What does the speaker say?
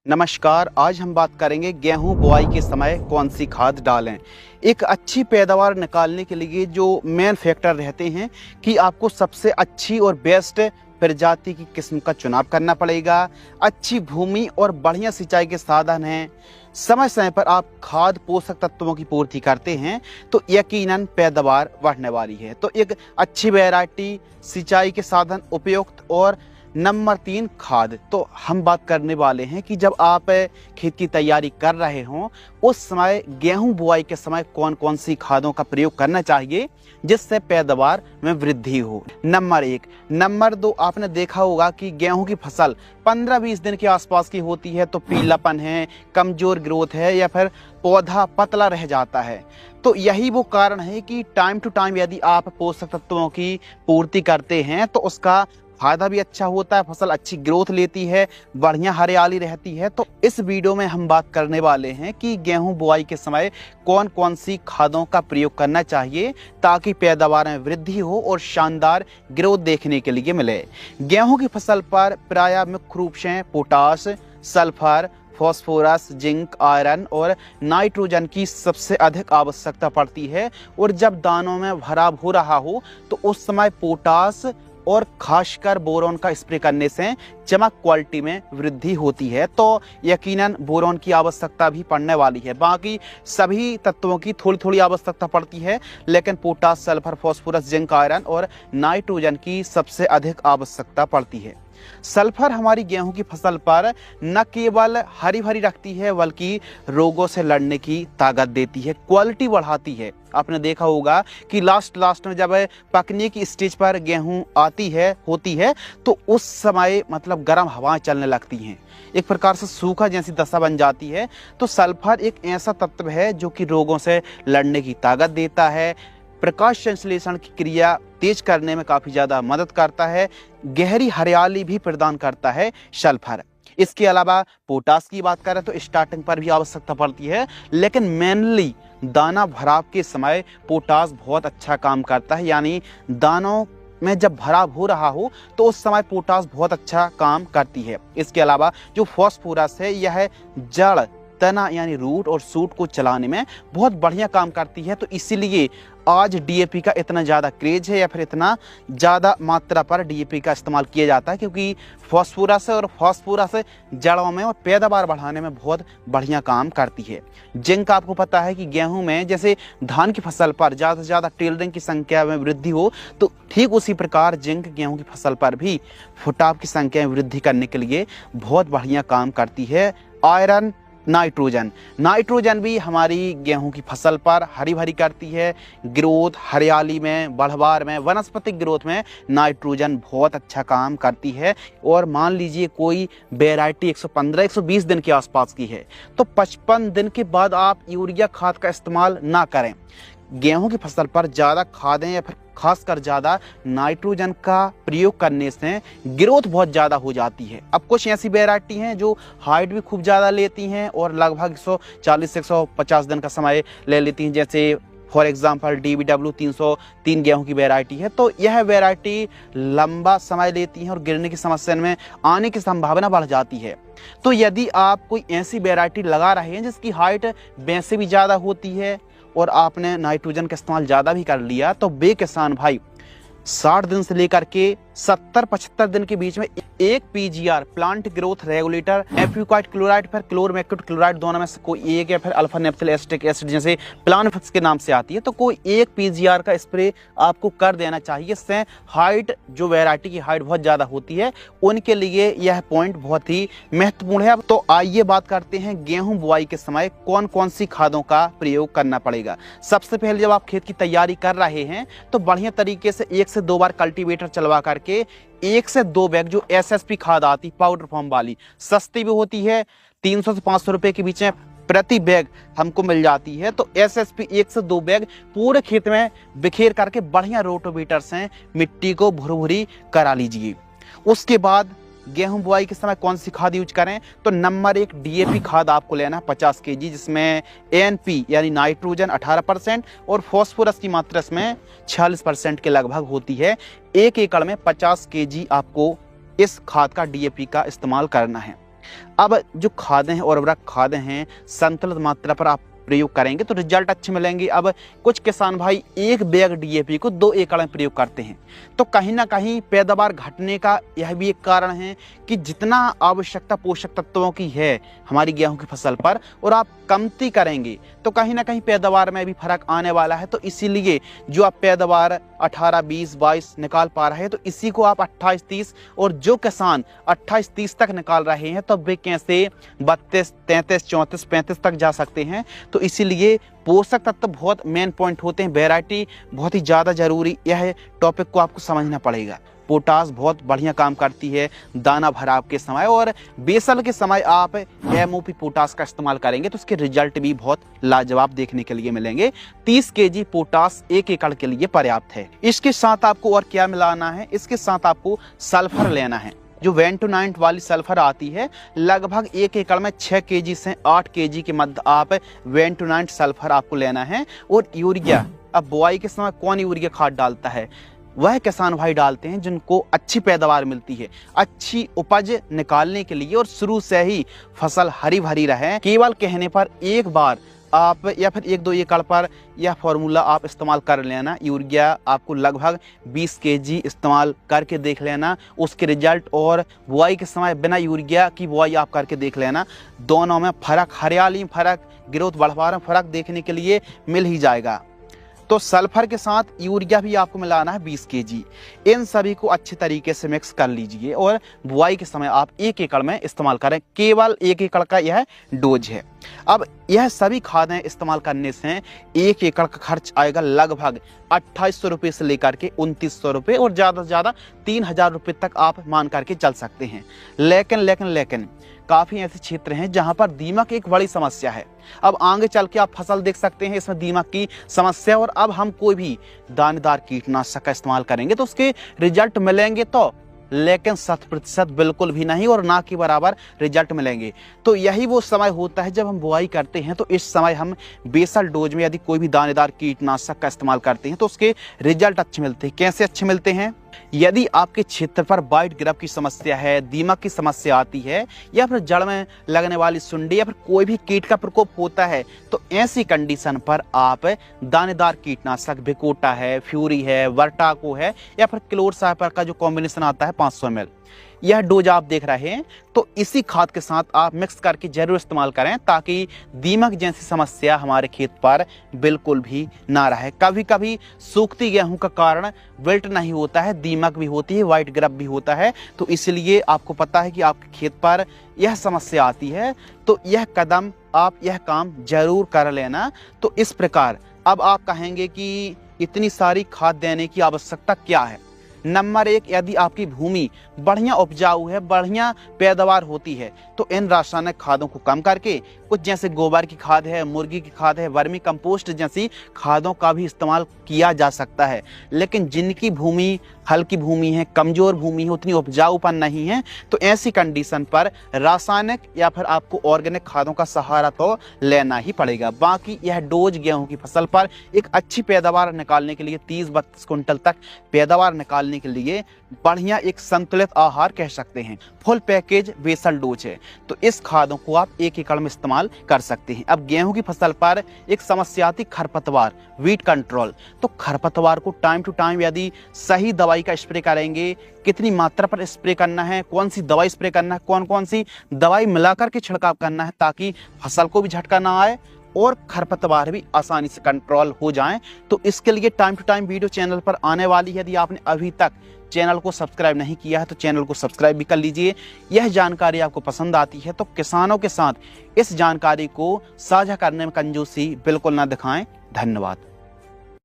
नमस्कार। आज हम बात करेंगे गेहूं बुआई के समय कौन सी खाद डालें। एक अच्छी पैदावार निकालने के लिए जो मेन फैक्टर रहते हैं कि आपको सबसे अच्छी और बेस्ट प्रजाति की किस्म का चुनाव करना पड़ेगा। अच्छी भूमि और बढ़िया सिंचाई के साधन हैं, समय समय पर आप खाद पोषक तत्वों की पूर्ति करते हैं तो यकीनन पैदावार बढ़ने वाली है। तो एक अच्छी वैरायटी, सिंचाई के साधन उपयुक्त और नंबर 3 खाद। तो हम बात करने वाले हैं कि जब आप खेत की तैयारी कर रहे हों उस समय गेहूं बुआई के समय कौन कौन सी खादों का प्रयोग करना चाहिए जिससे पैदावार में वृद्धि हो। नंबर 1। नंबर 2, आपने देखा होगा कि गेहूं की फसल 15-20 दिन के आसपास की होती है तो पीलापन है, कमजोर ग्रोथ है या फिर पौधा पतला रह जाता है। तो यही वो कारण है कि टाइम टू टाइम यदि आप पोषक तत्वों की पूर्ति करते हैं तो उसका फायदा भी अच्छा होता है, फसल अच्छी ग्रोथ लेती है, बढ़िया हरियाली रहती है। तो इस वीडियो में हम बात करने वाले हैं कि गेहूं बुआई के समय कौन कौन सी खादों का प्रयोग करना चाहिए ताकि पैदावार में वृद्धि हो और शानदार ग्रोथ देखने के लिए मिले। गेहूं की फसल पर प्रायः मुख्य रूप से potash, sulphur, phosphorus, zinc, iron और नाइट्रोजन की सबसे अधिक आवश्यकता पड़ती है। और जब दानों में भराव हो रहा हो तो उस समय पोटाश और खासकर बोरोन का स्प्रे करने से चमक क्वालिटी में वृद्धि होती है। तो यकीनन बोरोन की आवश्यकता भी पड़ने वाली है। बाकी सभी तत्वों की थोड़ी थोड़ी आवश्यकता पड़ती है, लेकिन potash, sulphur, phosphorus, zinc, iron और नाइट्रोजन की सबसे अधिक आवश्यकता पड़ती है। सल्फर हमारी गेहूं की फसल पर न केवल हरी भरी रखती है बल्कि रोगों से लड़ने की ताकत देती है, क्वालिटी बढ़ाती है। आपने देखा होगा कि लास्ट में जब पकने की स्टेज पर गेहूं होती है तो उस समय मतलब गर्म हवाएं चलने लगती हैं, एक प्रकार से सूखा जैसी दशा बन जाती है। तो सल्फर एक ऐसा तत्व है जो कि रोगों से लड़ने की ताकत देता है, प्रकाश संश्लेषण की क्रिया तेज करने में काफी ज्यादा मदद करता है, गहरी हरियाली भी प्रदान करता है सल्फर। इसके अलावा पोटाश की बात करें तो स्टार्टिंग पर भी आवश्यकता पड़ती है, लेकिन मेनली दाना भराव के समय पोटाश बहुत अच्छा काम करता है। यानी दानों में जब भराव हो रहा हो तो उस समय पोटाश बहुत अच्छा काम करती है। इसके अलावा जो फास्फोरस है यह जड़, तना यानी रूट और सूट को चलाने में बहुत बढ़िया काम करती है। तो इसीलिए आज डीएपी का इतना ज़्यादा क्रेज है या फिर इतना ज़्यादा मात्रा पर डीएपी का इस्तेमाल किया जाता है, क्योंकि फास्फोरस जड़ों में और पैदावार बढ़ाने में बहुत बढ़िया काम करती है। जिंक, आपको पता है कि गेहूं में जैसे धान की फसल पर ज़्यादा से ज़्यादा टेलरिंग की संख्या में वृद्धि हो तो ठीक उसी प्रकार जिंक गेहूं की फसल पर भी फुटाव की संख्या में वृद्धि करने के लिए बहुत बढ़िया काम करती है। आयरन, नाइट्रोजन भी हमारी गेहूं की फसल पर हरी भरी करती है, ग्रोथ, हरियाली में, बढ़वार में, वनस्पतिक ग्रोथ में नाइट्रोजन बहुत अच्छा काम करती है। और मान लीजिए कोई वैरायटी 115-120 दिन के आसपास की है तो 55 दिन के बाद आप यूरिया खाद का इस्तेमाल ना करें। गेहूं की फसल पर ज़्यादा खादें या फिर खासकर ज़्यादा नाइट्रोजन का प्रयोग करने से ग्रोथ बहुत ज़्यादा हो जाती है। अब कुछ ऐसी वैरायटी हैं जो हाइट भी खूब ज़्यादा लेती हैं और लगभग 140 से 150 दिन का समय ले लेती हैं, जैसे फॉर एग्जांपल DBW 303 गेहूं की वैरायटी है। तो यह वैरायटी लंबा समय लेती है और गिरने की समस्या में आने की संभावना बढ़ जाती है। तो यदि आप कोई ऐसी वैरायटी लगा रहे हैं जिसकी हाइट वैसे भी ज़्यादा होती है और आपने नाइट्रोजन का इस्तेमाल ज़्यादा भी कर लिया तो बे किसान भाई 60 दिन से लेकर के 70-75 दिन के बीच में एक PGR, प्लांट ग्रोथ रेगुलेटर, एफ्यूकाइट क्लोराइड पर क्लोरमेक्टिड क्लोराइड दोनों में से कोई एक या फिर अल्फा नेप्थिल एसिटिक एसिड जैसे प्लानफिक्स के नाम से आती है तो कोई एक PGR का स्प्रे आपको कर देना चाहिए। इससे हाइट, जो वैरायटी की हाइट बहुत ज़्यादा होती है उनके लिए यह पॉइंट बहुत ही महत्वपूर्ण है। तो आइए बात करते हैं गेहूं बुआई के समय कौन कौन सी खादों का प्रयोग करना पड़ेगा। सबसे पहले जब आप खेत की तैयारी कर रहे हैं तो बढ़िया तरीके से 1 से 2 बार कल्टीवेटर चलवा करके 1 से 2 बैग जो SSP खाद आती पाउडर फॉर्म वाली, सस्ती भी होती है, 300 से 500 रुपए के बीच में प्रति बैग हमको मिल जाती है। तो SSP 1 से 2 बैग पूरे खेत में बिखेर करके बढ़िया रोटोवेटर से मिट्टी को भुरभुरी करा लीजिए। उसके बाद गेहूं बुआई के समय कौन सी खाद यूज करें तो नंबर 1 DAP खाद आपको लेना है 50 kg, जिसमें ANP यानी नाइट्रोजन 18% और फास्फोरस की मात्रा इसमें 46% के लगभग होती है। 1 एकड़ में 50 kg आपको इस खाद का DAP का इस्तेमाल करना है। अब जो खादें हैं और उर्वरक खादें हैं संतुलित मात्रा पर आप प्रयोग करेंगे तो रिजल्ट अच्छे मिलेंगे। अब कुछ किसान भाई एक बैग डीएपी को 2 एकड़ में प्रयोग करते हैं, तो कहीं ना कहीं पैदावार घटने का यह भी एक कारण है कि जितना आवश्यकता पोषक तत्वों की है हमारी गेहूं की फसल पर और आप कमती करेंगे तो कहीं ना कहीं पैदावार में भी फर्क आने वाला है। तो इसीलिए जो आप पैदावार 18, 20, 22 निकाल पा रहे हैं तो इसी को आप 28, 30 और जो किसान 28, 30 तक निकाल रहे हैं तो वे कैसे 32, 33, 34, 35 तक जा सकते हैं। तो इसीलिए पोषक तत्व बहुत मेन पॉइंट होते हैं, वैरायटी बहुत ही ज़्यादा जरूरी, यह टॉपिक को आपको समझना पड़ेगा। पोटास बहुत बढ़िया काम करती है दाना भराव के समय, और बेसल के समय आप एमओपी पोटास का इस्तेमाल करेंगे तो उसके रिजल्ट भी बहुत लाजवाब देखने के लिए मिलेंगे। 30 केजी पोटास 1 एकड़ के लिए पर्याप्त है। इसके साथ आपको और क्या मिलाना है, इसके साथ आपको सल्फर लेना है। जो वेंटोनाइट वाली सल्फर आती है लगभग 1 एकड़ में 6 केजी से 8 केजी के मध्य आप वेंटोनाइट सल्फर आपको लेना है। और यूरिया, अब बुआई के समय कौन यूरिया खाद डालता है, वह किसान भाई डालते हैं जिनको अच्छी पैदावार मिलती है, अच्छी उपज निकालने के लिए और शुरू से ही फसल हरी भरी रहे। केवल कहने पर एक बार आप या फिर 1-2 एकड़ पर यह फॉर्मूला आप इस्तेमाल कर लेना। यूरिया आपको लगभग 20 केजी इस्तेमाल करके देख लेना, उसके रिजल्ट और बुआई के समय बिना यूरिया की बुआई आप करके देख लेना, दोनों में फर्क, हरियाली में फर्क, ग्रोथ बढ़ाने में फर्क देखने के लिए मिल ही जाएगा। तो सल्फर के साथ यूरिया भी आपको मिलाना है 20 केजी। इन सभी को अच्छे तरीके से मिक्स कर लीजिए और बुआई के समय आप 1 एकड़ में इस्तेमाल करें। केवल 1 एकड़ का यह डोज है। अब यह सभी खादें इस्तेमाल करने से 1 एकड़ का खर्च आएगा लगभग 2800 रुपये से लेकर के 2900 रुपये और ज़्यादा से ज़्यादा 3000 रुपये तक आप मान करके चल सकते हैं। लेकिन काफ़ी ऐसे क्षेत्र हैं जहां पर दीमक एक बड़ी समस्या है। अब आगे चल के आप फसल देख सकते हैं इसमें दीमक की समस्या, और अब हम कोई भी दानेदार कीटनाशक का इस्तेमाल करेंगे तो उसके रिजल्ट मिलेंगे तो, लेकिन 100% बिल्कुल भी नहीं और ना के बराबर रिजल्ट मिलेंगे। तो यही वो समय होता है जब हम बुआई करते हैं तो इस समय हम बेसल डोज में यदि कोई भी दानेदार कीटनाशक का इस्तेमाल करते हैं तो उसके रिजल्ट अच्छे मिलते हैं। कैसे अच्छे मिलते हैं, यदि आपके क्षेत्र पर वाइट ग्रब की समस्या है, दीमक की समस्या आती है या फिर जड़ में लगने वाली सुंडी या फिर कोई भी कीट का प्रकोप होता है तो ऐसी कंडीशन पर आप दानेदार कीटनाशक विकोटा है, फ्यूरी है, वर्टाको है या फिर क्लोरसाइपर का जो कॉम्बिनेशन आता है 500 ml, यह डोज आप देख रहे हैं तो इसी खाद के साथ आप मिक्स करके जरूर इस्तेमाल करें ताकि दीमक जैसी समस्या हमारे खेत पर बिल्कुल भी ना रहे। कभी कभी सूखती गेहूं का कारण विल्ट नहीं होता है, दीमक भी होती है, वाइट ग्रब भी होता है। तो इसलिए आपको पता है कि आपके खेत पर यह समस्या आती है तो यह कदम आप यह काम जरूर कर लेना। तो इस प्रकार अब आप कहेंगे कि इतनी सारी खाद देने की आवश्यकता क्या है। नंबर 1, यदि आपकी भूमि बढ़िया उपजाऊ है, बढ़िया पैदावार होती है तो इन रासायनिक खादों को कम करके कुछ जैसे गोबर की खाद है, मुर्गी की खाद है, वर्मी कंपोस्ट जैसी खादों का भी इस्तेमाल किया जा सकता है। लेकिन जिनकी भूमि हल्की भूमि है, कमजोर भूमि है, उतनी उपजाऊपन नहीं है तो ऐसी कंडीशन पर रासायनिक या फिर आपको ऑर्गेनिक खादों का सहारा तो लेना ही पड़ेगा। बाकी यह डोज गेहूं की फसल पर एक अच्छी पैदावार निकालने के लिए 30-32 कुंटल तक पैदावार निकालने के लिए बढ़िया एक संतुलित आहार कह सकते हैं। फुल पैकेज बेसल डोज है तो इस खादों को आप 1 एकड़ में इस्तेमाल कर सकते हैं। अब गेहूं की फसल पर एक समस्या आती खरपतवार, वीट कंट्रोल। तो खरपतवार को टाइम टू टाइम यदि सही दवाई का स्प्रे करेंगे, कितनी मात्रा पर स्प्रे करना है, कौन सी दवाई स्प्रे करना है, कौन कौन सी दवाई मिलाकर के छिड़काव करना है ताकि फसल को भी झटका ना आए और खरपतवार भी आसानी से कंट्रोल हो जाएं। तो इसके लिए time to time video channel पर आने वाली है। यदि आपने अभी तक चैनल को सब्सक्राइब नहीं किया है तो चैनल को सब्सक्राइब भी कर लीजिए। यह जानकारी आपको पसंद आती है तो किसानों के साथ इस जानकारी को साझा करने में कंजूसी बिल्कुल ना दिखाएं। धन्यवाद।